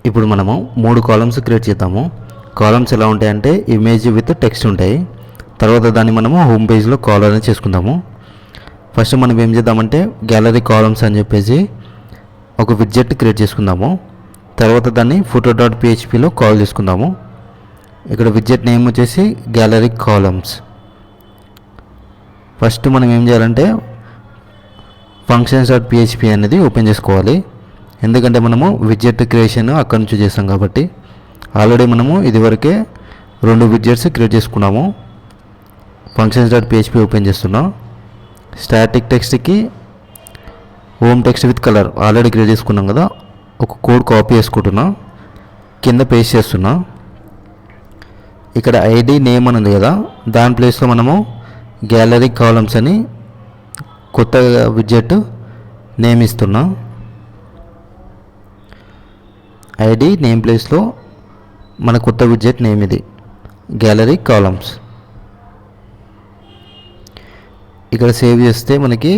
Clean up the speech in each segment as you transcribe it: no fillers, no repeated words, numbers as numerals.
ఇప్పుడు మనము 3 columns create చేద్దాము. కాలమ్స్ ఎలా ఉంటాయంటే ఇమేజ్ విత్ టెక్స్ట్ ఉంటాయి. తర్వాత దాన్ని మనము హోమ్ పేజ్లో కాలర్ అని చేసుకుందాము. ఫస్ట్ మనం ఏం చేద్దామంటే గ్యాలరీ కాలమ్స్ అని చెప్పేసి ఒక విడ్జెట్ క్రియేట్ చేసుకుందాము. తర్వాత దాన్ని footer.phpలో కాల్ చేసుకుందాము. ఇక్కడ విడ్జెట్ నేమ్ వచ్చేసి గ్యాలరీ కాలమ్స్. ఫస్ట్ మనం ఏం చేయాలంటే functions.php అనేది ఓపెన్ చేసుకోవాలి. ఎందుకంటే మనము విడ్జెట్ క్రియేషన్ అక్కడి నుంచి చేస్తాం కాబట్టి. ఆల్రెడీ మనము ఇదివరకే 2 విడ్జెట్స్ క్రియేట్ చేసుకున్నాము. functions.php ఓపెన్ చేస్తున్నాం. స్టాటిక్ టెక్స్ట్కి home text with colour already create చేసుకున్నాం కదా, ఒక కోడ్ కాపీ చేసుకుంటున్నా, కింద పేస్ట్ చేస్తున్నా. ఇక్కడ ఐడి నేమ్ అని ఉంది కదా, దాని ప్లేస్లో మనము గ్యాలరీ కాలమ్స్ అని కొత్త విడ్జెట్ నేమ్ ఇస్తున్నా. ఐడి నేమ్ ప్లేస్లో మన కొత్త విడ్జెట్ నేమ్ ఇది గ్యాలరీ కాలమ్స్. ఇక్కడ సేవ్ చేస్తే మనకి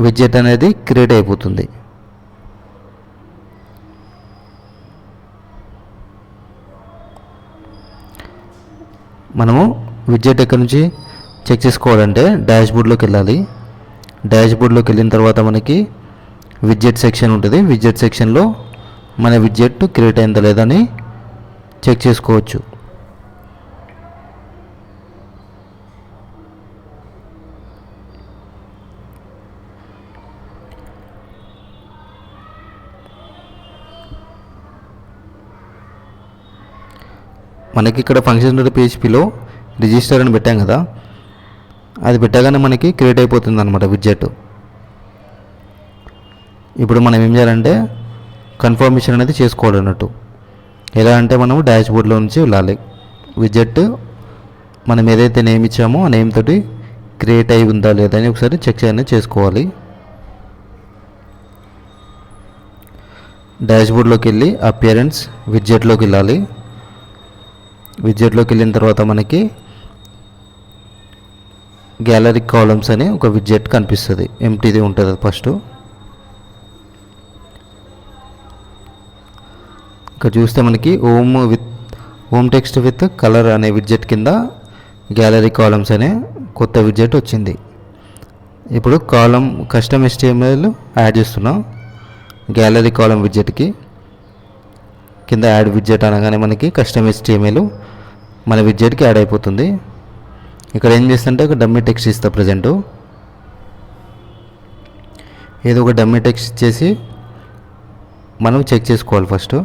విడ్జెట్ అనేది క్రియేట్ అయిపోతుంది. మనము విడ్జెట్ ఎక్కడి నుంచి చెక్ చేసుకోవాలంటే డాష్బోర్డ్లోకి వెళ్ళాలి. డాష్బోర్డ్లోకి వెళ్ళిన తర్వాత మనకి విడ్జెట్ సెక్షన్ ఉంటుంది. విడ్జెట్ సెక్షన్లో మన విడ్జెట్ క్రియేట్ అయిందా లేదా అని చెక్ చేసుకోవచ్చు. మనకి ఇక్కడ functions.phpలో రిజిస్టర్ అని పెట్టాం కదా, అది పెట్టగానే మనకి క్రియేట్ అయిపోతుంది అనమాట విడ్జెట్. ఇప్పుడు మనం ఏం చేయాలంటే కన్ఫర్మేషన్ అనేది చేసుకోవాలన్నట్టు. ఎలా అంటే మనము డాష్బోర్డ్లో నుంచి వెళ్ళాలి. విడ్జెట్ మనం ఏదైతే నేమ్ ఇచ్చామో ఆ నేమ్ తోటి క్రియేట్ అయి ఉందా లేదా అని ఒకసారి చెక్ అనేది చేసుకోవాలి. డాష్బోర్డ్లోకి వెళ్ళి అపియరెన్స్ విడ్జెట్లోకి వెళ్ళాలి. విడ్జెట్లోకి వెళ్ళిన తర్వాత మనకి గ్యాలరీ కాలమ్స్ అని ఒక విడ్జెట్ కనిపిస్తుంది. ఎంటీది ఉంటుంది ఫస్ట్. ఇక్కడ చూస్తే మనకి హోమ్ టెక్స్ట్ విత్ కలర్ అనే విడ్జెట్ కింద గ్యాలరీ కాలమ్స్ అనే కొత్త విడ్జెట్ వచ్చింది. ఇప్పుడు కాలమ్ కస్టమ్ HTML యాడ్ చేస్తున్నాం గ్యాలరీ కాలమ్ విడ్జెట్కి. కింద యాడ్ విడ్జెట్ అనగానే మనకి కస్టమ్ HTML మన విడ్జెట్కి యాడ్ అయిపోతుంది. ఇక్కడ ఏం చేస్తుంటే ఒక డమ్మీ టెక్స్ట్ ఇస్తా. ప్రజెంట్ ఏదో ఒక డమ్మీ టెక్స్ట్ ఇచ్చేసి మనం చెక్ చేసుకోవాలి ఫస్ట్.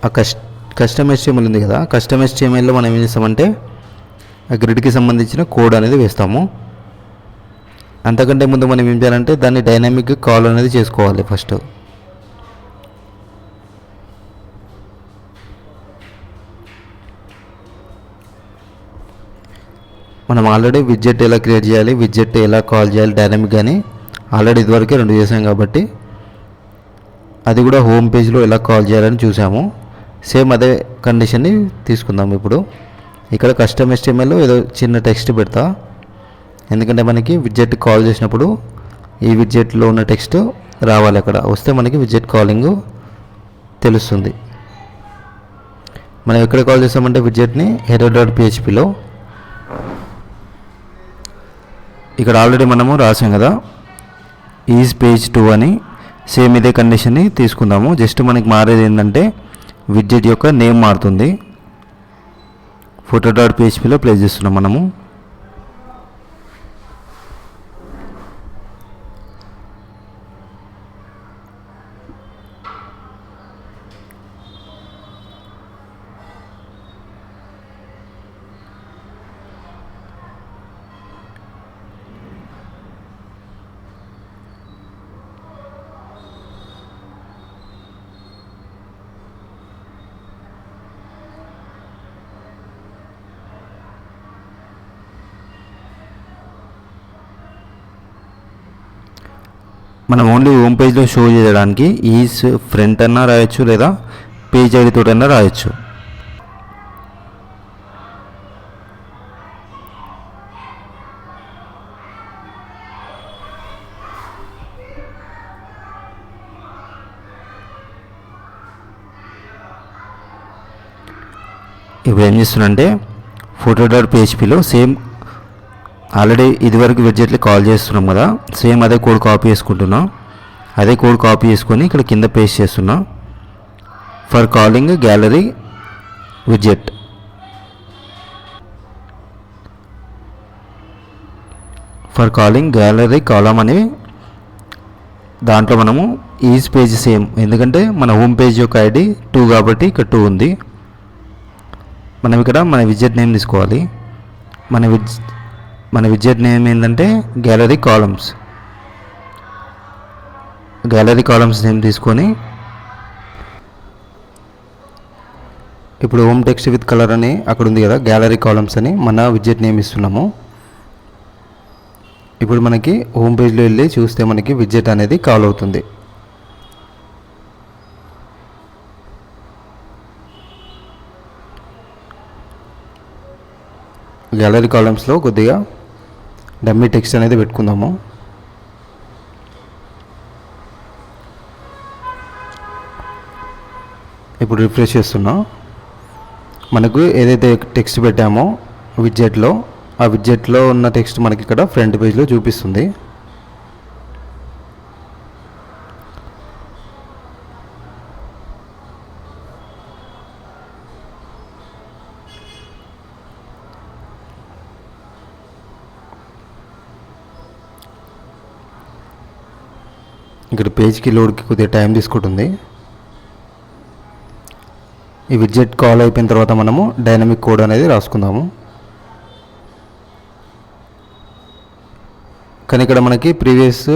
ఆ కస్టమ్ HTML ఉంది కదా, కస్టమ్ HTMLలో మనం ఏం చేస్తామంటే ఆ గ్రిడ్కి సంబంధించిన కోడ్ అనేది వేస్తాము. అంతకంటే ముందు మనం ఏం చేయాలంటే దాన్ని డైనామిక్ కాల్ అనేది చేసుకోవాలి ఫస్ట్. మనం ఆల్రెడీ విడ్జెట్ ఎలా క్రియేట్ చేయాలి, విడ్జెట్ ఎలా కాల్ చేయాలి డైనామిక్ అని ఆల్రెడీ ఇదివరకే 2 చేసాం కాబట్టి అది కూడా హోమ్ పేజ్లో ఎలా కాల్ చేయాలని చూసాము. సేమ్ అదే కండిషన్ని తీసుకుందాం. ఇప్పుడు ఇక్కడ కస్టమ్ HTMLలో ఏదో చిన్న టెక్స్ట్ పెడతా, ఎందుకంటే మనకి విడ్జెట్ కాల్ చేసినప్పుడు ఈ విడ్జెట్లో ఉన్న టెక్స్ట్ రావాలి. అక్కడ వస్తే మనకి విడ్జెట్ కాలింగ్ తెలుస్తుంది. మనం ఎక్కడ కాల్ చేస్తామంటే విడ్జెట్ని header.phpలో. ఇక్కడ ఆల్రెడీ మనము రాసాం కదా ఈజ్ పేజ్ 2 అని. సేమ్ ఇదే కండిషన్ని తీసుకుందాము. జస్ట్ మనకి మారేది ఏంటంటే విడ్జెట్ యొక్క నేమ్ మారుతుంది. footer.phpలో ప్లేస్ చేస్తున్నాం మనము. మనం ఓన్లీ హోమ్ పేజ్లో షో చేయడానికి ఈజ్ ఫ్రంట్ అన్నా రాయొచ్చు, లేదా పేజ్ ఐడి తోటన్నా రాయొచ్చు. ఇప్పుడు ఏం చేస్తున్నంటే Photo.phpలో సేమ్ ఆల్రెడీ ఇదివరకు విడ్జెట్లు కాల్ చేస్తున్నాం కదా, సేమ్ అదే కోడ్ కాపీ చేసుకుంటున్నాం. అదే కోడ్ కాపీ చేసుకొని ఇక్కడ కింద పేస్ట్ చేస్తున్నా. For calling gallery widget. For calling gallery column అని దాంట్లో మనము ఈజ్ పేజ్ సేమ్, ఎందుకంటే మన హోమ్ పేజ్ యొక్క ఐడి 2 కాబట్టి ఇక్కడ 2 ఉంది. మనం ఇక్కడ మన విడ్జెట్ నేమ్ తీసుకోవాలి. మన విడ్జెట్ నేమ్ ఏంటంటే gallery columns. Gallery columns name తీసుకొని ఇప్పుడు హోమ్ టెక్స్ట్ విత్ కలర్ అని అక్కడ ఉంది కదా, గ్యాలరీ కాలమ్స్ అని మన విడ్జెట్ నేమ్ ఇస్తున్నాము. ఇప్పుడు మనకి హోమ్ పేజ్లో వెళ్ళి చూస్తే మనకి విడ్జెట్ అనేది కాల్ అవుతుంది. గ్యాలరీ కాలమ్స్లో కొద్దిగా డమ్మీ టెక్స్ట్ అనేది పెట్టుకుందాము. ఇప్పుడు రిఫ్రెష్ చేస్తున్నా. మనకు ఏదైతే టెక్స్ట్ పెట్టామో విడ్జెట్లో, ఆ విడ్జెట్లో ఉన్న టెక్స్ట్ మనకి ఇక్కడ ఫ్రంట్ పేజ్లో చూపిస్తుంది. ఇక్కడ పేజ్కి లోడ్కి కొద్దిగా టైం తీసుకుంటుంది. ఈ విడ్జెట్ కాల్ అయిపోయిన తర్వాత మనము డైనమిక్ కోడ్ అనేది రాసుకుందాము. కానీ ఇక్కడ మనకి ప్రీవియస్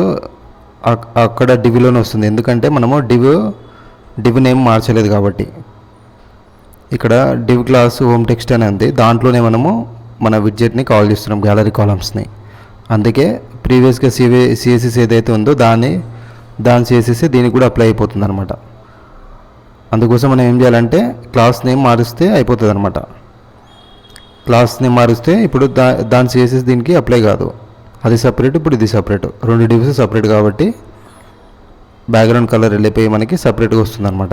అక్కడ డివ్లోనే వస్తుంది, ఎందుకంటే మనము డివ్ నేమ్ మార్చలేదు కాబట్టి. ఇక్కడ డివ్ క్లాస్ హోమ్ టెక్స్ట్ అని ఉంది, దాంట్లోనే మనము మన విడ్జెట్ని కాల్ చేస్తున్నాం, గ్యాలరీ కాలమ్స్ని. అందుకే ప్రీవియస్గా సిఎస్ఎస్ ఏదైతే ఉందో దాని సిఎస్ఎస్ దీనికి కూడా అప్లై అయిపోతుంది అనమాట. అందుకోసం మనం ఏం చేయాలంటే క్లాస్ నేమ్ మారిస్తే అయిపోతుంది అనమాట. క్లాస్ నేమ్ మారిస్తే ఇప్పుడు దాని సిఎస్ఎస్ దీనికి అప్లై కాదు, అది సపరేట్, ఇప్పుడు ఇది సపరేట్, 2 డివ్స్ సపరేట్ కాబట్టి బ్యాక్గ్రౌండ్ కలర్ వెళ్ళిపోయి మనకి సపరేట్గా వస్తుంది అనమాట.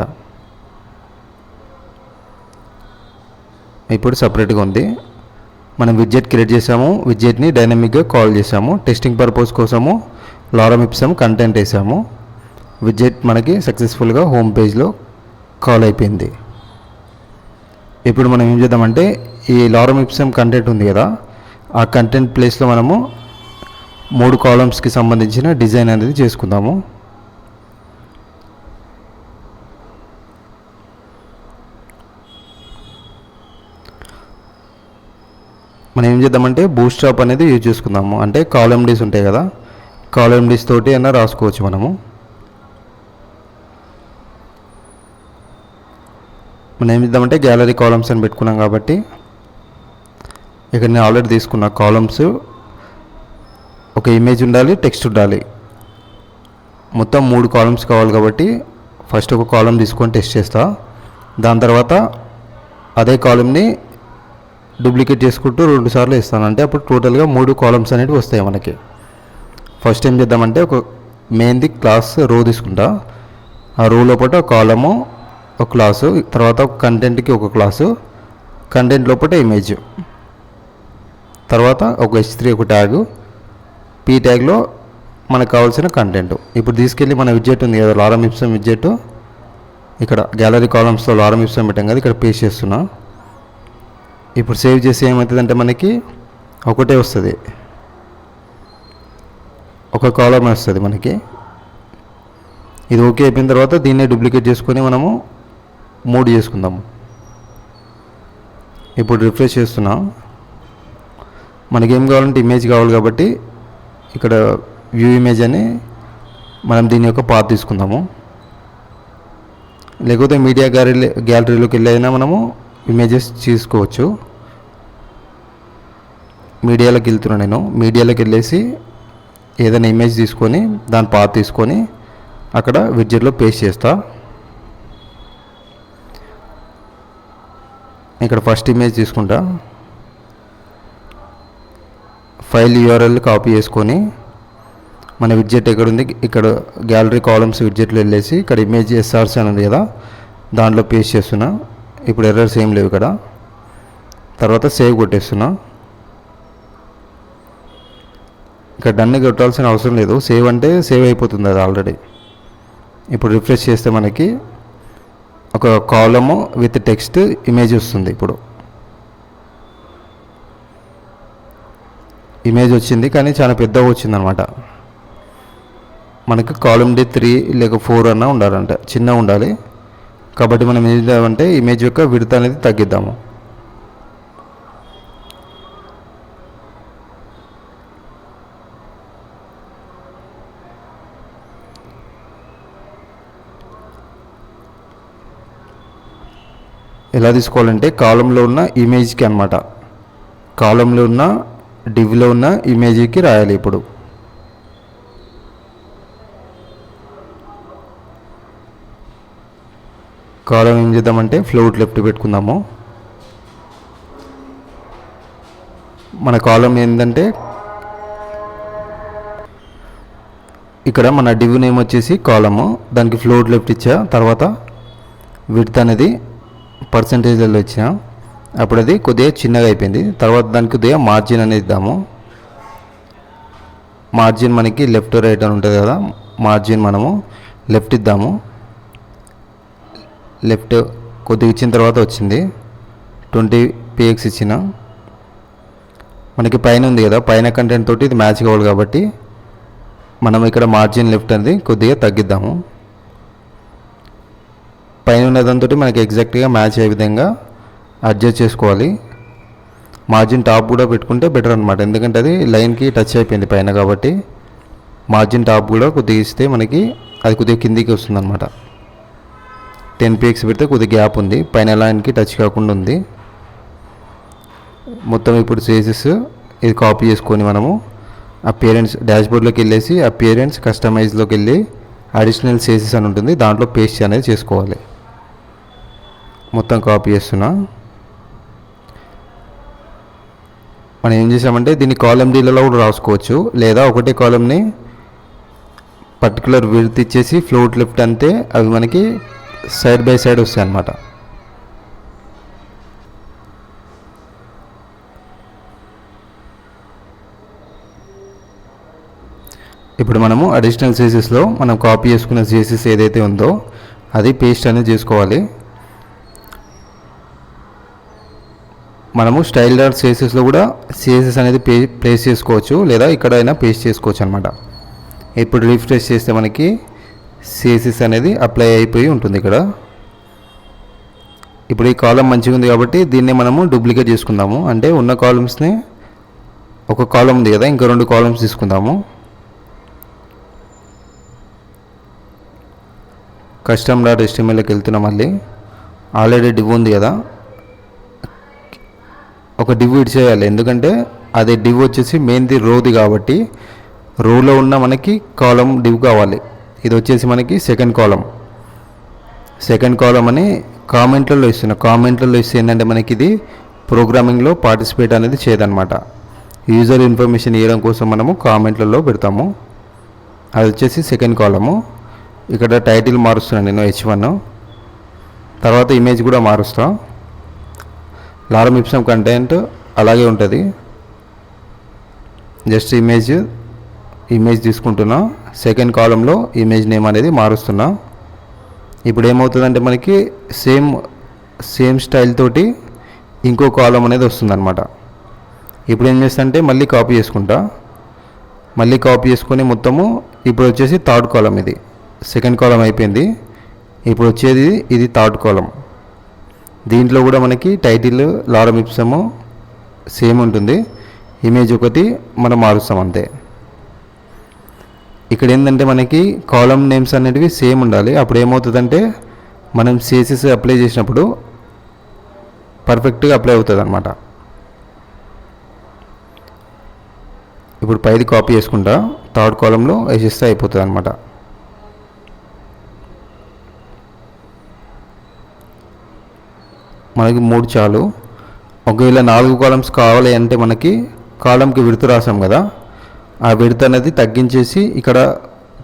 ఇప్పుడు సపరేట్గా ఉంది. మనం విడ్జెట్ క్రియేట్ చేసాము, విడ్జెట్ని డైనమిక్గా కాల్ చేసాము. టెస్టింగ్ పర్పస్ కోసము లారమ్ ఇప్సమ్ కంటెంట్ వేసాము. విడ్జెట్ మనకి సక్సెస్ఫుల్గా హోమ్ పేజ్లో కాల్ అయిపోయింది. ఇప్పుడు మనం ఏం చేద్దామంటే ఈ లారమ్ ఇప్సమ్ కంటెంట్ ఉంది కదా, ఆ కంటెంట్ ప్లేస్లో మనము 3 కాలమ్స్కి సంబంధించిన డిజైన్ అనేది చేసుకుందాము. మనం ఏం చేద్దామంటే బూట్స్ట్రాప్ అనేది యూజ్ చేసుకుందాము. అంటే కాలమ్డీస్ ఉంటాయి కదా, కాలమ్డీస్ తోటి అయినా రాసుకోవచ్చు మనము. మనం ఏం చేద్దామంటే గ్యాలరీ కాలమ్స్ అని పెట్టుకున్నాం కాబట్టి ఇక్కడ నేను ఆల్రెడీ తీసుకున్న కాలమ్స్, ఒక ఇమేజ్ ఉండాలి, టెక్స్ట్ ఉండాలి, మొత్తం 3 కాలమ్స్ కావాలి కాబట్టి ఫస్ట్ ఒక కాలమ్ తీసుకొని టెస్ట్ చేస్తా. దాని తర్వాత అదే కాలమ్ని డూప్లికేట్ చేసుకుంటూ 2 సార్లు ఇస్తాను, అంటే అప్పుడు టోటల్గా 3 కాలమ్స్ అనేవి వస్తాయి మనకి. ఫస్ట్ ఏం చేద్దామంటే ఒక మెయిన్ది క్లాస్ రో తీసుకుంటా, ఆ రో లోపల ఒక కాలము ఒక క్లాసు, తర్వాత ఒక కంటెంట్కి ఒక క్లాసు, కంటెంట్ లోపల ఇమేజ్, తర్వాత ఒక h3 ఒక ట్యాగు, పీ ట్యాగ్లో మనకు కావాల్సిన కంటెంట్. ఇప్పుడు తీసుకెళ్ళి మన విడ్జెట్ ఉంది కదా, లారమ్ ఇప్సమ్ విడ్జెట్, ఇక్కడ గ్యాలరీ కాలమ్స్లో లారమ్ ఇప్సమ్ పెట్టాం కదా, ఇక్కడ పేస్ట్ చేస్తున్నా. ఇప్పుడు సేవ్ చేసి ఏమవుతుందంటే మనకి ఒకటే వస్తుంది, ఒక కాలమ్ వస్తుంది మనకి. ఇది ఓకే అయిపోయిన తర్వాత దీన్నే డూప్లికేట్ చేసుకొని మనము 3 చేసుకుందాము. ఇప్పుడు రిఫ్రెష్ చేస్తున్నా. మనకేం కావాలంటే ఇమేజ్ కావాలి కాబట్టి ఇక్కడ వ్యూ ఇమేజ్ అని మనం దీని యొక్క పాత్ తీసుకుందాము. లేకపోతే మీడియా గ్యాలరీలోకి వెళ్ళి అయినా మనము ఇమేజెస్ తీసుకోవచ్చు. మీడియాలోకి వెళ్తున్నాను నేను. మీడియాలోకి వెళ్ళేసి ఏదైనా ఇమేజ్ తీసుకొని దాని పాత్ తీసుకొని అక్కడ విడ్జెట్లో పేస్ట్ చేస్తా. ఇక్కడ ఫస్ట్ ఇమేజ్ తీసుకుంటా. ఫైల్ యూఆర్ఎల్ కాపీ చేసుకొని మన విడ్జెట్ ఎక్కడుంది, ఇక్కడ గ్యాలరీ కాలమ్స్ విడ్జెట్లో వెళ్ళేసి ఇక్కడ ఇమేజ్ ఎస్ఆర్సీ అని ఉంది కదా, దాంట్లో పేస్ట్ చేస్తున్నా. ఇప్పుడు ఎర్రర్స్ ఏం లేవు ఇక్కడ. తర్వాత సేవ్ కొట్టేస్తున్నా. ఇక్కడ డన్ కొట్టాల్సిన అవసరం లేదు, సేవ్ అంటే సేవ్ అయిపోతుంది అది ఆల్రెడీ. ఇప్పుడు రిఫ్రెష్ చేస్తే మనకి ఒక కాలము విత్ టెక్స్ట్ ఇమేజ్ వస్తుంది. ఇప్పుడు ఇమేజ్ వచ్చింది కానీ చాలా పెద్దగా వచ్చింది అనమాట. మనకి కాలమ్ డి 3 లేక 4 అన్న ఉండాలంట, చిన్నగా ఉండాలి. కాబట్టి మనం ఏం చేద్దామంటే ఇమేజ్ యొక్క విడ్త్ అనేది తగ్గిద్దాము. ఎలా తీసుకోవాలంటే కాలంలో ఉన్న ఇమేజ్కి అనమాట, కాలంలో ఉన్న డివ్లో ఉన్న ఇమేజ్కి రాయాలి. ఇప్పుడు కాలం ఏం చేద్దామంటే ఫ్లోట్ లెఫ్ట్ పెట్టుకుందాము. మన కాలం ఏంటంటే ఇక్కడ మన డివ్ నేమ్ వచ్చేసి కాలము, దానికి ఫ్లోట్ లెఫ్ట్ ఇచ్చా. తర్వాత విడ్త్ అనేది పర్సంటేజ్లలో ఇచ్చిన, అప్పుడు అది కొద్దిగా చిన్నగా అయిపోయింది. తర్వాత దానికి కొద్దిగా మార్జిన్ అనేది ఇద్దాము. మార్జిన్ మనకి లెఫ్ట్ రైట్ అని ఉంటుంది కదా, మార్జిన్ మనము లెఫ్ట్ ఇద్దాము. లెఫ్ట్ కొద్దిగా ఇచ్చిన తర్వాత వచ్చింది 20px ఇచ్చిన. మనకి పైన ఉంది కదా, పైన కంటెంట్ తోటి ఇది మ్యాచ్ కావాలి కాబట్టి మనం ఇక్కడ మార్జిన్ లెఫ్ట్ అనేది కొద్దిగా తగ్గిద్దాము. పైన ఉన్న దాంతో మనకి ఎగ్జాక్ట్గా మ్యాచ్ అయ్యే విధంగా అడ్జస్ట్ చేసుకోవాలి. మార్జిన్ టాప్ కూడా పెట్టుకుంటే బెటర్ అనమాట, ఎందుకంటే అది లైన్కి టచ్ అయిపోయింది పైన కాబట్టి. మార్జిన్ టాప్ కూడా కొద్దిగా ఇస్తే మనకి అది కొద్దిగా కిందికి వస్తుంది అనమాట. 10px పెడితే కొద్దిగా గ్యాప్ ఉంది, పైన లైన్కి టచ్ కాకుండా ఉంది. మొత్తం ఇప్పుడు సేసెస్ ఇది కాపీ చేసుకొని మనము అపియరెన్స్ డాష్బోర్డ్లోకి వెళ్ళేసి అపియరెన్స్ కస్టమైజ్లోకి వెళ్ళి అడిషనల్ సేసెస్ అని ఉంటుంది, దాంట్లో పేస్ట్ అనేది చేసుకోవాలి. మొత్తం కాపీ చేస్తున్నా. మనం ఏం చేసామంటే దీన్ని కాలమ్ డీలలో కూడా రాసుకోవచ్చు, లేదా ఒకటే కాలమ్ని పర్టికులర్ విడ్త్ ఇచ్చేసి ఫ్లోట్ లెఫ్ట్ అంతే, అవి మనకి సైడ్ బై సైడ్ వస్తాయి అన్నమాట. ఇప్పుడు మనము అడిషనల్ సేసెస్లో మనం కాపీ చేసుకున్న సేసెస్ ఏదైతే ఉందో అది పేస్ట్ అనేది చేసుకోవాలి. మనము స్టైల్ డాట్ సేసెస్లో కూడా సేసెస్ అనేది ప్లేస్ చేసుకోవచ్చు, లేదా ఇక్కడైనా పేస్ట్ చేసుకోవచ్చు అనమాట. ఇప్పుడు రిఫ్రెష్ చేస్తే మనకి సేసెస్ అనేది అప్లై అయిపోయి ఉంటుంది ఇక్కడ. ఇప్పుడు ఈ కాలం మంచిగా ఉంది కాబట్టి దీన్ని మనము డూప్లికేట్ చేసుకుందాము. అంటే ఉన్న కాలమ్స్ని, ఒక కాలం ఉంది కదా, ఇంకా 2 కాలమ్స్ తీసుకుందాము. కస్టమ్ డాట్ HTMLకి వెళ్తున్నాం. మళ్ళీ ఆల్రెడీ డివ్ ఉంది కదా, ఒక డివ్ ఇడ్ చేయాలి, ఎందుకంటే అదే డివ్ వచ్చేసి మెయిన్ది రోది కాబట్టి రోలో ఉన్న మనకి కాలం డివ్ కావాలి. ఇది వచ్చేసి మనకి సెకండ్ కాలం అని కామెంట్లలో ఇస్తున్నా. కామెంట్లలో ఇస్తే ఏంటంటే మనకి ఇది ప్రోగ్రామింగ్లో పార్టిసిపేట్ అనేది చేయదన్నమాట. యూజర్ ఇన్ఫర్మేషన్ ఇవ్వడం కోసం మనము కామెంట్లలో పెడతాము. అది వచ్చేసి సెకండ్ కాలము. ఇక్కడ టైటిల్ మారుస్తున్నాను నేను H1, తర్వాత ఇమేజ్ కూడా మారుస్తా. లారం ఇప్సమ్ కంటెంట్ అలాగే ఉంటుంది, జస్ట్ ఇమేజ్ తీసుకుంటున్నా. సెకండ్ కాలంలో ఇమేజ్ నేమ్ అనేది మారుస్తున్నా. ఇప్పుడు ఏమవుతుందంటే మనకి సేమ్ స్టైల్ తోటి ఇంకో కాలం అనేది వస్తుందన్నమాట. ఇప్పుడు ఏం చేస్తా అంటే మళ్ళీ కాపీ చేసుకొని మొత్తము ఇప్పుడు వచ్చేసి థర్డ్ కాలం, ఇది సెకండ్ కాలం అయిపోయింది. ఇప్పుడు వచ్చేది ఇది థర్డ్ కాలం. దీంట్లో కూడా మనకి టైటిల్ లారం ఇప్సమ్ సేమ్ ఉంటుంది, ఇమేజ్ ఒకటి మనం మారుస్తాం అంతే. ఇక్కడ ఏంటంటే మనకి కాలం నేమ్స్ అనేటివి సేమ్ ఉండాలి. అప్పుడు ఏమవుతుందంటే మనం సేసెస్ అప్లై చేసినప్పుడు పర్ఫెక్ట్గా అప్లై అవుతుంది అనమాట. ఇప్పుడు పైది కాపీ చేసుకుంటా, థర్డ్ కాలంలో వేసేస్తే అయిపోతుంది అనమాట. మనకి 3 చాలు. ఒకవేళ 4 కాలమ్స్ కావాలి అంటే మనకి కాలంకి విడత రాసాం కదా, ఆ విడత అనేది తగ్గించేసి ఇక్కడ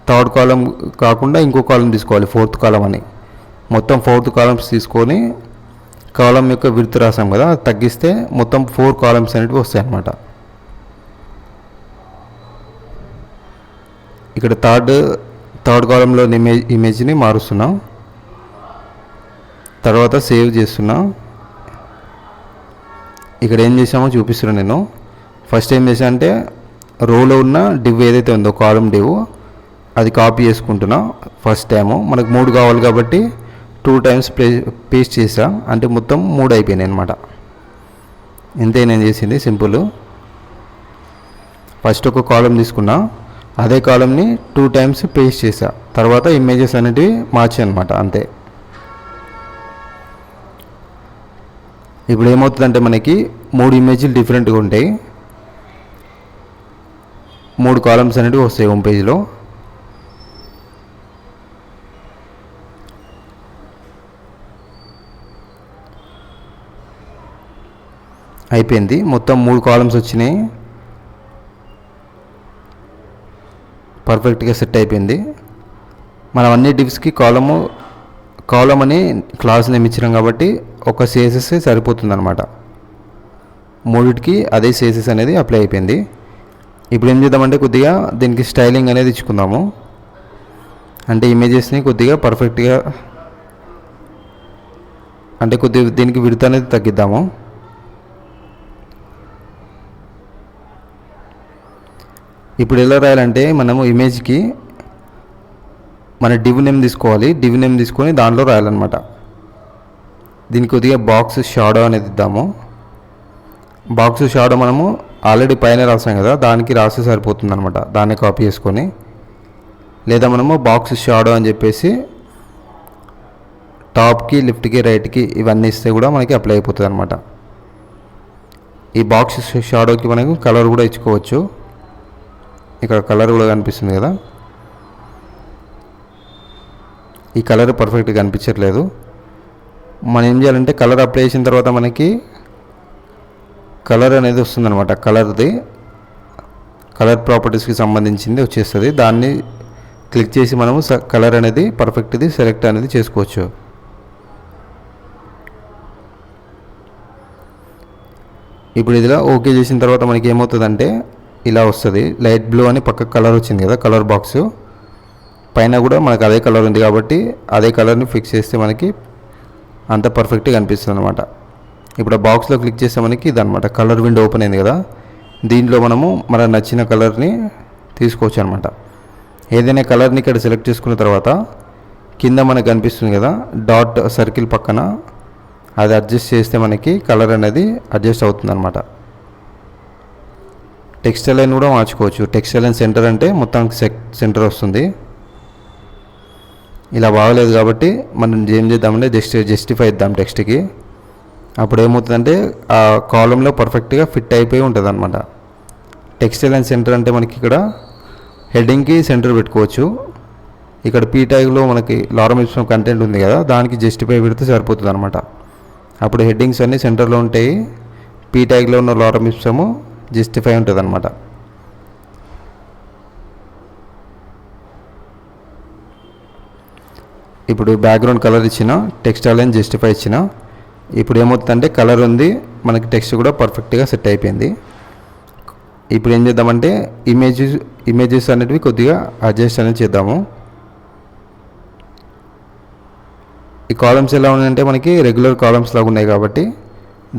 థర్డ్ కాలం కాకుండా ఇంకో కాలం తీసుకోవాలి, 4th కాలం అని. మొత్తం 4th కాలమ్స్ తీసుకొని కాలం యొక్క విడత రాసాం కదా, అది తగ్గిస్తే మొత్తం 4 కాలమ్స్ అనేవి వస్తాయి అన్నమాట. ఇక్కడ థర్డ్ కాలంలో ఇమేజ్ని మారుస్తున్నాం. తర్వాత సేవ్ చేస్తున్నా. ఇక్కడ ఏం చేసామో చూపిస్తున్నాను నేను. ఫస్ట్ ఏం చేసా అంటే రోలో ఉన్న డివ్ ఏదైతే ఉందో కాలం డివ్ అది కాపీ చేసుకుంటున్నా. ఫస్ట్ టైము మనకు 3 కావాలి కాబట్టి 2 టైమ్స్ పేస్ట్ చేసా, అంటే మొత్తం 3 అయిపోయినాయి అనమాట. ఇంతే నేను చేసింది, సింపుల్. ఫస్ట్ ఒక కాలం తీసుకున్నా, అదే కాలంని 2 టైమ్స్ పేస్ట్ చేసా, తర్వాత ఇమేజెస్ అనేటివి మార్చాను అనమాట, అంతే. ఇప్పుడు ఏమవుతుందంటే మనకి 3 ఇమేజ్లు డిఫరెంట్గా ఉంటాయి, 3 కాలమ్స్ అనేవి వస్తాయి హోమ్ పేజ్లో. అయిపోయింది, మొత్తం 3 కాలమ్స్ వచ్చినాయి, పర్ఫెక్ట్గా సెట్ అయిపోయింది. మనం అన్ని డివ్స్కి కాలం అని క్లాస్ నేమ్ ఇచ్చినాం కాబట్టి ఒక సిఎస్ఎస్ సరిపోతుంది అనమాట. 3టికి అదే సిఎస్ఎస్ అనేది అప్లై అయిపోయింది. ఇప్పుడు ఏం చేద్దామంటే కొద్దిగా దీనికి స్టైలింగ్ అనేది ఇచ్చుకుందాము. అంటే ఇమేజెస్ని కొద్దిగా పర్ఫెక్ట్గా, అంటే కొద్దిగా దీనికి విడత అనేది తగ్గిద్దాము. ఇప్పుడు ఎలా రాయాలంటే మనము ఇమేజ్కి మన డివ్ నేమ్ తీసుకోవాలి, డివ్ నేమ్ తీసుకొని దాంట్లో రాయాలన్నమాట. దీనికి కొద్దిగా బాక్స్ షాడో అనేది ఇద్దాము. బాక్స్ షాడో మనము ఆల్రెడీ పైన రాసాం కదా, దానికి రాస్తే సరిపోతుంది అనమాట, దాన్ని కాపీ చేసుకొని. లేదా మనము బాక్స్ షాడో అని చెప్పేసి టాప్కి లెఫ్ట్కి రైట్కి ఇవన్నీ ఇస్తే కూడా మనకి అప్లై అయిపోతుంది అనమాట. ఈ బాక్స్ షాడోకి మనకు కలర్ కూడా ఇచ్చుకోవచ్చు. ఇక్కడ కలర్ కూడా కనిపిస్తుంది కదా, ఈ కలర్ పర్ఫెక్ట్గా కనిపించట్లేదు. మనం ఏం చేయాలంటే కలర్ అప్లై చేసిన తర్వాత మనకి కలర్ అనేది వస్తుందన్నమాట. కలర్ ప్రాపర్టీస్కి సంబంధించింది వచ్చేస్తుంది, దాన్ని క్లిక్ చేసి మనము కలర్ అనేది పర్ఫెక్ట్ది సెలెక్ట్ అనేది చేసుకోవచ్చు. ఇప్పుడు ఇదిలా ఓకే చేసిన తర్వాత మనకి ఏమవుతుందంటే ఇలా వస్తుంది, లైట్ బ్లూ అని పక్క కలర్ వచ్చింది కదా, కలర్ బాక్స్ పైన కూడా మనకు అదే కలర్ ఉంది కాబట్టి అదే కలర్ని ఫిక్స్ చేస్తే మనకి అంత పర్ఫెక్ట్గా కనిపిస్తుంది అనమాట. ఇప్పుడు ఆ బాక్స్లో క్లిక్ చేస్తే మనకి ఇదనమాట కలర్ విండో ఓపెన్ అయింది కదా, దీంట్లో మనము మన నచ్చిన కలర్ని తీసుకోవచ్చు అనమాట. ఏదైనా కలర్ని ఇక్కడ సెలెక్ట్ చేసుకున్న తర్వాత కింద మనకు కనిపిస్తుంది కదా డాట్ సర్కిల్ పక్కన, అది అడ్జస్ట్ చేస్తే మనకి కలర్ అనేది అడ్జస్ట్ అవుతుంది అనమాట. టెక్స్ట్ లైన్ కూడా మార్చుకోవచ్చు. టెక్స్ట్ లైన్ సెంటర్ అంటే మొత్తం సెంటర్ వస్తుంది. ఇలా బాగలేదు కాబట్టి మనం ఏం చేద్దామంటే జస్టిఫై ఇద్దాం టెక్స్ట్కి. అప్పుడు ఏమవుతుందంటే ఆ కాలంలో పర్ఫెక్ట్గా ఫిట్ అయిపోయి ఉంటుంది అనమాట. టెక్స్ట్ లైన్ సెంటర్ అంటే మనకి ఇక్కడ హెడ్డింగ్కి సెంటర్ పెట్టుకోవచ్చు. ఇక్కడ పీ ట్యాగ్లో మనకి లారం ఇప్సం కంటెంట్ ఉంది కదా, దానికి జస్టిఫై పెడితే సరిపోతుంది అనమాట. అప్పుడు హెడ్డింగ్స్ అన్నీ సెంటర్లో ఉంటాయి, పీ ట్యాగ్లో ఉన్న లారం ఇప్సము జస్టిఫై ఉంటుంది అనమాట. ఇప్పుడు బ్యాక్గ్రౌండ్ కలర్ ఇచ్చిన, టెక్స్ట్ లైన్ జస్టిఫై ఇచ్చిన. ఇప్పుడు ఏమవుతుందంటే కలర్ ఉంది, మనకి టెక్స్ట్ కూడా పర్ఫెక్ట్గా సెట్ అయిపోయింది. ఇప్పుడు ఏం చేద్దామంటే ఇమేజెస్ అనేటివి కొద్దిగా అడ్జస్ట్ అనేది చేద్దాము. ఈ కాలమ్స్ ఎలా ఉన్నాయంటే మనకి రెగ్యులర్ కాలమ్స్ లాగా ఉన్నాయి కాబట్టి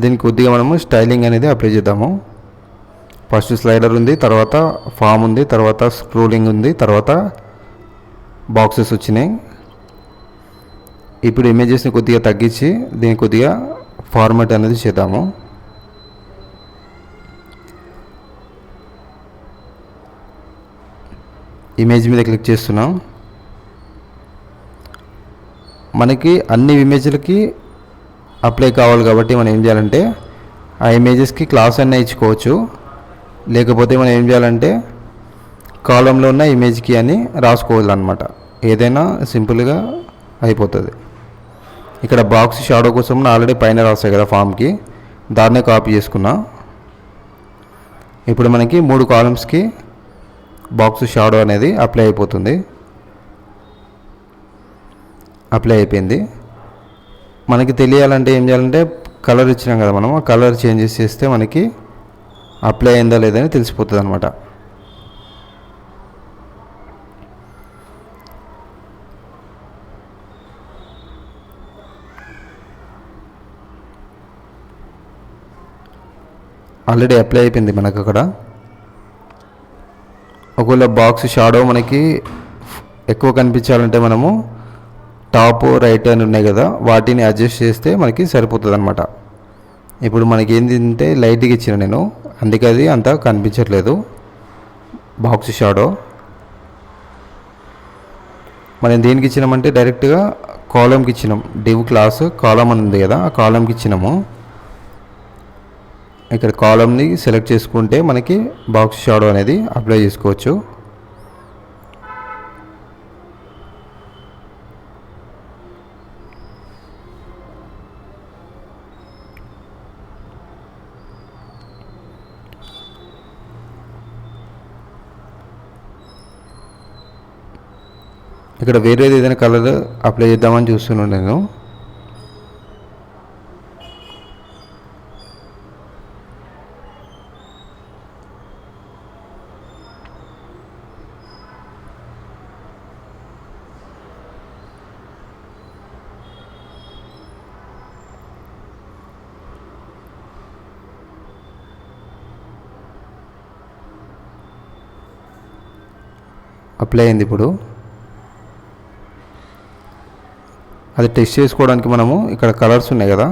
దీనికి కొద్దిగా మనము స్టైలింగ్ అనేది అప్లై చేద్దాము. ఫస్ట్ స్లైడర్ ఉంది, తర్వాత ఫామ్ ఉంది, తర్వాత స్క్రోలింగ్ ఉంది, తర్వాత బాక్సెస్ వచ్చినాయి. ఇప్పుడు ఇమేజెస్ని కొద్దిగా తగ్గించి దీనికి కొద్దిగా ఫార్మాట్ అనేది చేద్దాము. ఇమేజ్ మీద క్లిక్ చేస్తున్నాం. మనకి అన్ని ఇమేజ్లకి అప్లై కావాలి కాబట్టి మనం ఏం చేయాలంటే ఆ ఇమేజెస్కి క్లాస్ అన్నీ ఇచ్చుకోవచ్చు. లేకపోతే మనం ఏం చేయాలంటే కాలంలో ఉన్న ఇమేజ్ కీ అని రాసుకోవాలన్నమాట. ఏదైనా సింపుల్గా అయిపోతుంది. ఇక్కడ బాక్స్ షాడో కోసం ఆల్రెడీ పైన రాస్తాయి కదా ఫామ్కి, దాన్నే కాపీ చేసుకున్నా. ఇప్పుడు మనకి 3 కాలమ్స్కి బాక్స్ షాడో అనేది అప్లై అయిపోతుంది. అప్లై అయిపోయింది. మనకి తెలియాలంటే ఏం చేయాలంటే కలర్ ఇచ్చినాం కదా మనం, ఆ కలర్ చేంజెస్ చేస్తే మనకి అప్లై అయిందా లేదని తెలిసిపోతుంది అనమాట. ఆల్రెడీ అప్లై అయిపోయింది మనకు అక్కడ. ఒకవేళ బాక్స్ షాడో మనకి ఎక్కువ కనిపించాలంటే మనము టాప్ రైట్ అని ఉన్నాయి కదా, వాటిని అడ్జస్ట్ చేస్తే మనకి సరిపోతుంది అనమాట. ఇప్పుడు మనకి ఏంటంటే లైట్గా ఇచ్చిన నేను, అందుకే అది అంత కనిపించట్లేదు బాక్స్ షాడో. మనం దేనికి ఇచ్చినామంటే డైరెక్ట్గా కాలంకి ఇచ్చినాం. డివ్ క్లాస్ కాలం అని ఉంది కదా, ఆ కాలంకి ఇచ్చినాము. ఇక్కడ కాలంని సెలెక్ట్ చేసుకుంటే మనకి బాక్స్ షాడో అనేది అప్లై చేసుకోవచ్చు. ఇక్కడ వేరేది ఏదైనా కలర్ అప్లై చేద్దామని చూస్తున్నాను నేను. అప్లై అయింది. ఇప్పుడు అది టెస్ట్ చేసుకోవడానికి మనము ఇక్కడ కలర్స్ ఉన్నాయి కదా,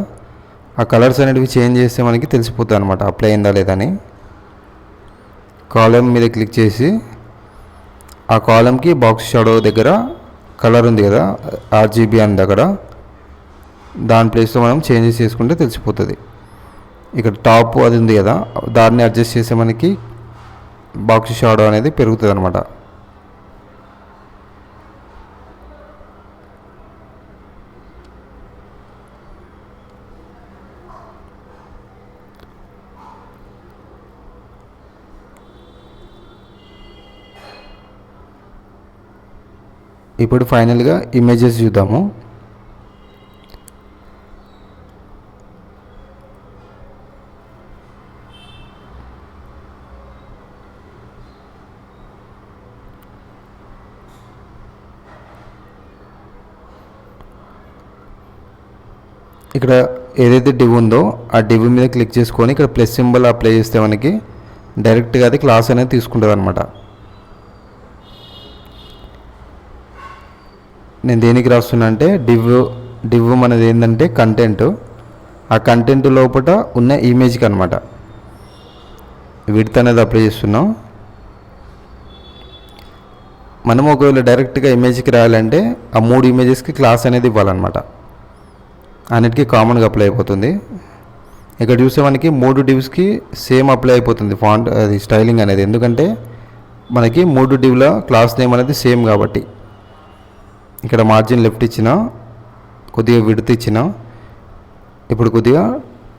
ఆ కలర్స్ అనేటివి చేంజ్ చేస్తే మనకి తెలిసిపోతుంది అనమాట అప్లై అయిందా లేదని. కాలం మీద క్లిక్ చేసి ఆ కాలంకి బాక్స్ షాడో దగ్గర కలర్ ఉంది కదా RGB అని దగ్గర, దాని ప్లేస్లో మనం చేంజెస్ చేసుకుంటే తెలిసిపోతుంది. ఇక్కడ టాప్ అది ఉంది కదా, దాన్ని అడ్జస్ట్ చేస్తే మనకి బాక్స్ షాడో అనేది పెరుగుతుంది అనమాట. ఇప్పుడు ఫైనల్గా ఇమేజెస్ చూద్దాము. ఇక్కడ ఏదైతే డివ్ ఉందో ఆ డివ్ మీద క్లిక్ చేసుకొని ఇక్కడ ప్లస్ సింబల్ అప్లై చేస్తే మనకి డైరెక్ట్గా అది క్లాస్ అనేది తీసుకుంటుంది అనమాట. నేను దేనికి రాస్తున్నా అంటే డివ్ మనది ఏంటంటే కంటెంట్, ఆ కంటెంట్ లోపల ఉన్న ఇమేజ్కి అనమాట విడ్త్ అనేది అప్లై చేస్తున్నాం. మనం ఒకవేళ డైరెక్ట్గా ఇమేజ్కి రాయాలంటే ఆ 3 ఇమేజెస్కి క్లాస్ అనేది ఇవ్వాలన్నమాట. అన్నిటికీ కామన్గా అప్లై అయిపోతుంది. ఇక్కడ చూస్తే మనకి 3 డివ్స్కి సేమ్ అప్లై అయిపోతుంది ఫాంట్ అది స్టైలింగ్ అనేది, ఎందుకంటే మనకి 3 డివ్ల క్లాస్ నేమ్ అనేది సేమ్ కాబట్టి. ఇక్కడ మార్జిన్ లెఫ్ట్ ఇచ్చిన, కొద్దిగా విడ్త్ ఇచ్చిన, ఇప్పుడు కొద్దిగా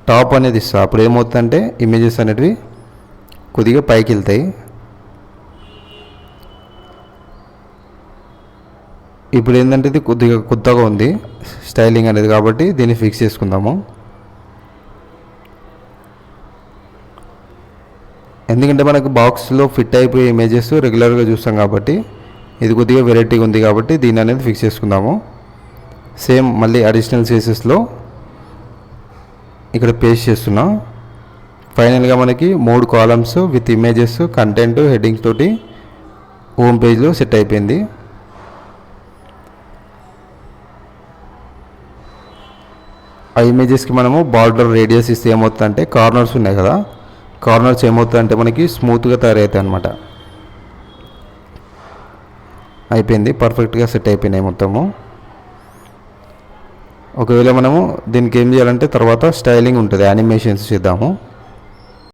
టాప్ అనేది ఇస్తా. అప్పుడు ఏమవుతుందంటే ఇమేజెస్ అనేటివి కొద్దిగా పైకి వెళ్తాయి. ఇప్పుడు ఏంటంటే ఇది కొద్దిగా కొత్తగా ఉంది స్టైలింగ్ అనేది, కాబట్టి దీన్ని ఫిక్స్ చేసుకుందాము. ఎందుకంటే మనకు బాక్స్లో ఫిట్ అయిపోయే ఇమేజెస్ రెగ్యులర్గా చూస్తాం కాబట్టి ఇది కొద్దిగా వెరైటీగా ఉంది కాబట్టి దీన్ని అనేది ఫిక్స్ చేసుకుందాము. సేమ్ మళ్ళీ అడిషనల్ స్పేసెస్లో ఇక్కడ పేస్ట్ చేస్తున్నా. ఫైనల్గా మనకి 3 columns with images, content, headings తోటి హోమ్ పేజ్లో సెట్ అయిపోయింది. ఆ ఇమేజెస్కి మనము బార్డర్ రేడియస్ ఇస్తే ఏమవుతుందంటే కార్నర్స్ ఉన్నాయి కదా, కార్నర్స్ ఏమవుతుందంటే మనకి స్మూత్గా తయారవుతాయి అన్నమాట. అయిపోయింది, పర్ఫెక్ట్గా సెట్ అయిపోయినాయి మొత్తము. ఒకవేళ మనము దీనికి ఏం చేయాలంటే తర్వాత స్టైలింగ్ ఉంటుంది, యానిమేషన్స్ చేద్దాము.